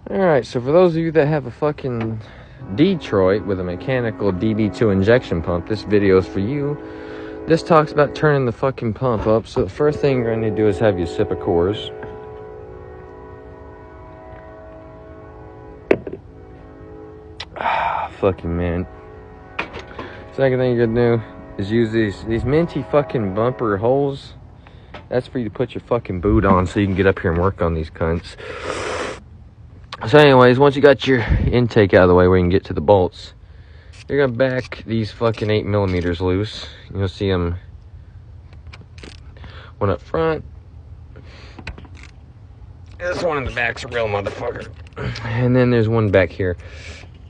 Alright, so for those of you that have a fucking Detroit with a mechanical DD2 injection pump, this video is for you. This talks about turning the fucking pump up. So the first thing you're going to do is have your sip of Coors. Fucking man. Second thing you're going to do is use these minty fucking bumper holes. That's for you to put your fucking boot on so you can get up here and work on these cunts. So anyways, once you got your intake out of the way where you can get to the bolts, you're going to back these fucking 8mm loose. You'll see them, one up front. This one in the back's a real motherfucker. And then there's one back here.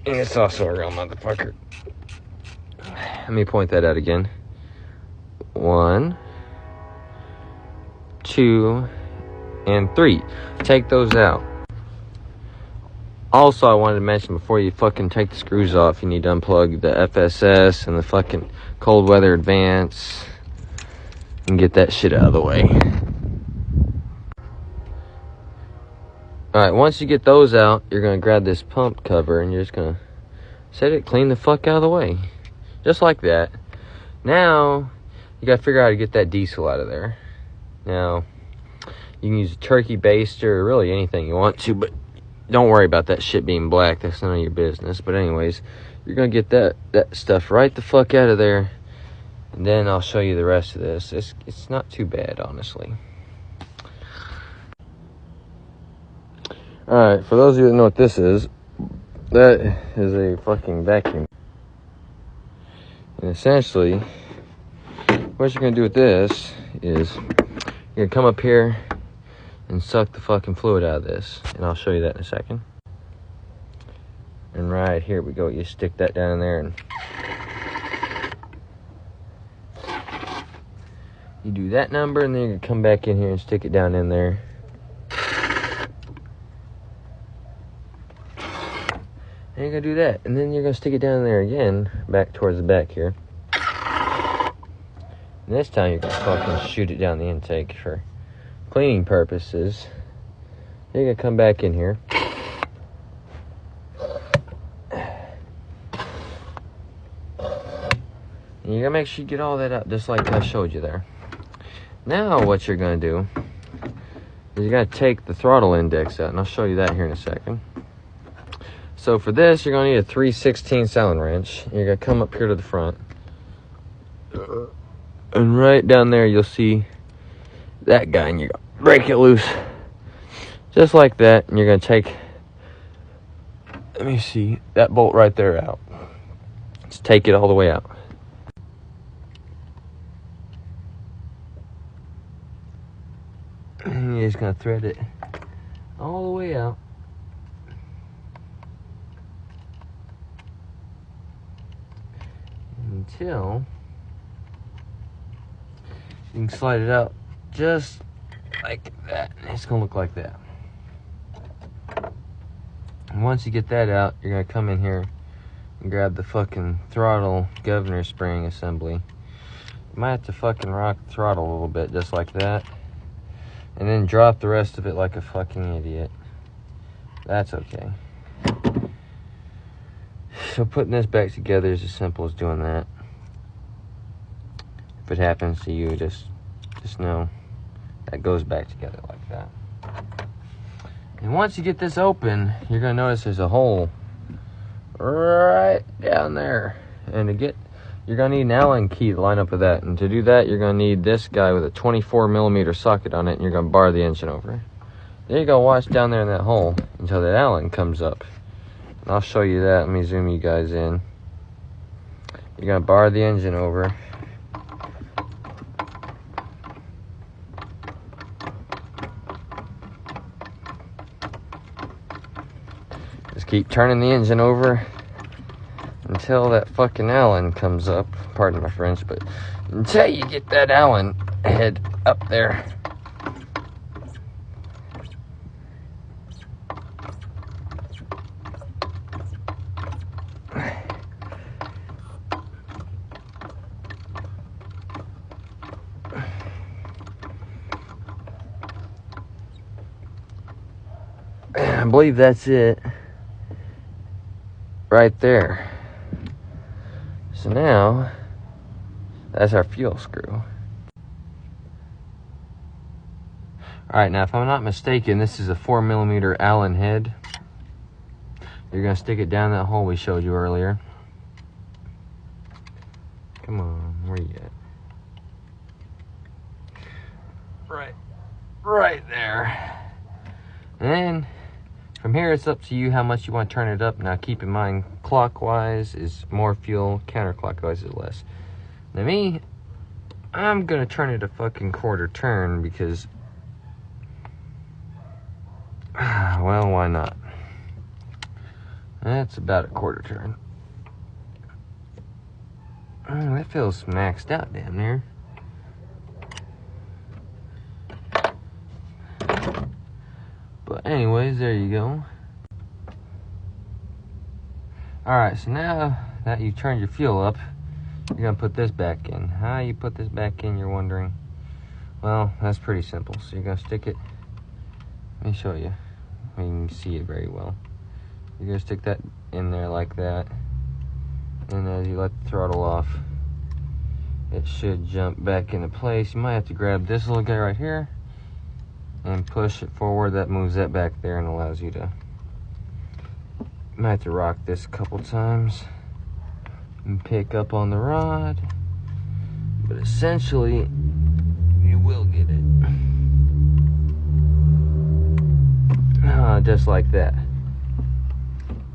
And it's also a real motherfucker. Let me point that out again. 1, 2, and 3. Take those out. Also, I wanted to mention before you fucking take the screws off, you need to unplug the FSS and the fucking cold weather advance and get that shit out of the way. Alright, once you get those out, you're going to grab this pump cover and you're just going to set it clean the fuck out of the way. Just like that. Now, you got to figure out how to get that diesel out of there. Now, you can use a turkey baster or really anything you want to, but don't worry about that shit being black. That's none of your business. But anyways, you're going to get that stuff right the fuck out of there. And then I'll show you the rest of this. It's not too bad, honestly. Alright, for those of you that know what this is, that is a fucking vacuum. And essentially, what you're going to do with this is you're going to come up here and suck the fucking fluid out of this. And I'll show you that in a second. And right here we go. You stick that down in there and you do that number, and then you're going to come back in here and stick it down in there. And you're going to do that. And then you're going to stick it down in there again, back towards the back here. And this time you're going to fucking shoot it down the intake for cleaning purposes. You're going to come back in here. And you're going to make sure you get all that out just like I showed you there. Now what you're going to do is you're going to take the throttle index out, and I'll show you that here in a second. So for this, you're going to need a 3/16 Allen wrench. You're going to come up here to the front. And right down there, you'll see that guy, and you're going to break it loose. Just like that, and you're going to take, let me see, that bolt right there out. Just take it all the way out. And you're just going to thread it all the way out. Until you can slide it out just like that. It's going to look like that. And once you get that out, you're going to come in here and grab the fucking throttle governor spring assembly. You might have to fucking rock the throttle a little bit just like that. And then drop the rest of it like a fucking idiot. That's okay. So putting this back together is as simple as doing that. If it happens to you, just know that goes back together like that. And once you get this open, you're going to notice there's a hole right down there. And you're going to need an Allen key to line up with that. And to do that, you're going to need this guy with a 24mm socket on it, and you're going to bar the engine over. Then you're going to watch down there in that hole until that Allen comes up. And I'll show you that. Let me zoom you guys in. You're going to bar the engine over. Just keep turning the engine over until that fucking Allen comes up. Pardon my French, but until you get that Allen head up there. I believe that's it right there. So now, that's our fuel screw. Alright, now if I'm not mistaken, this is a 4mm Allen head. You're going to stick it down that hole we showed you earlier. Come on, where you at? Right there. And then, from here it's up to you how much you want to turn it up. Now keep in mind, clockwise is more fuel, counterclockwise is less. Now me, I'm going to turn it a fucking quarter turn because, well, why not? That's about a quarter turn. That feels maxed out damn near. But anyways, there you go. Alright, so now that you turned your fuel up, you're going to put this back in. How you put this back in, you're wondering? Well, that's pretty simple. So you're going to stick it, let me show you. I mean, you can see it very well. You're going to stick that in there like that. And as you let the throttle off, it should jump back into place. You might have to grab this little guy right here and push it forward. That moves that back there and allows you to, you might have to rock this a couple times and pick up on the rod, but essentially you will get it. Just like that.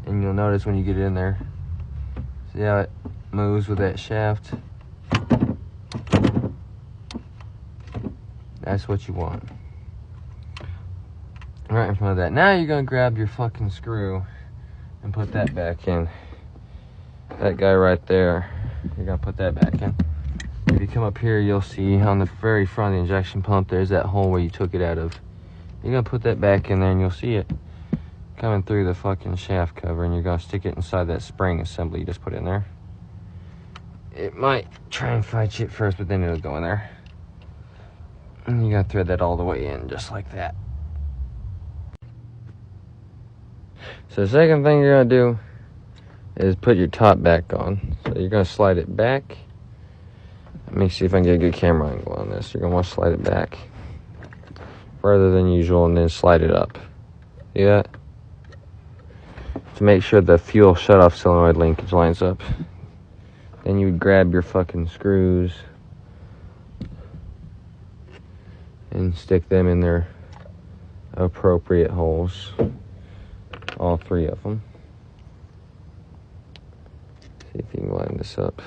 And you'll notice when you get in there, see how it moves with that shaft? That's what you want. Right in front of that. Now you're gonna grab your fucking screw and put that back in. That guy right there, you're gonna put that back in. If you come up here, you'll see on the very front of the injection pump, there's that hole where you took it out of. You're gonna put that back in there and you'll see it coming through the fucking shaft cover, and you're gonna stick it inside that spring assembly you just put in there. It might try and fight you at first, but then it'll go in there. And you gotta thread that all the way in, just like that. So the second thing you're gonna do is put your top back on. So you're gonna slide it back. Let me see if I can get a good camera angle on this. You're gonna want to slide it back further than usual and then slide it up. See that? To make sure the fuel shutoff solenoid linkage lines up. Then you would grab your fucking screws and stick them in their appropriate holes. All three of them. See if you can line this up.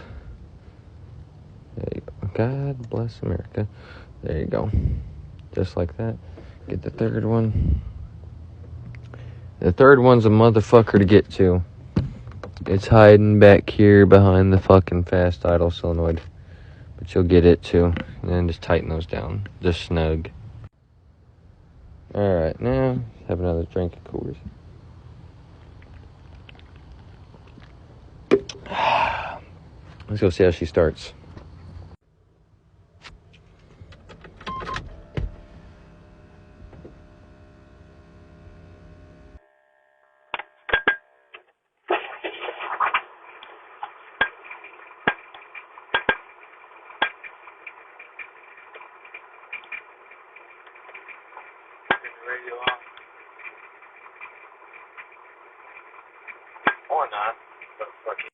There you go. God bless America. There you go. Just like that. Get the third one. The third one's a motherfucker to get to. It's hiding back here behind the fucking fast idle solenoid. But you'll get it too. And then just tighten those down. Just snug. Alright, now have another drink of Coors. Let's go see how she starts. Radio on. Or not, but fuck it.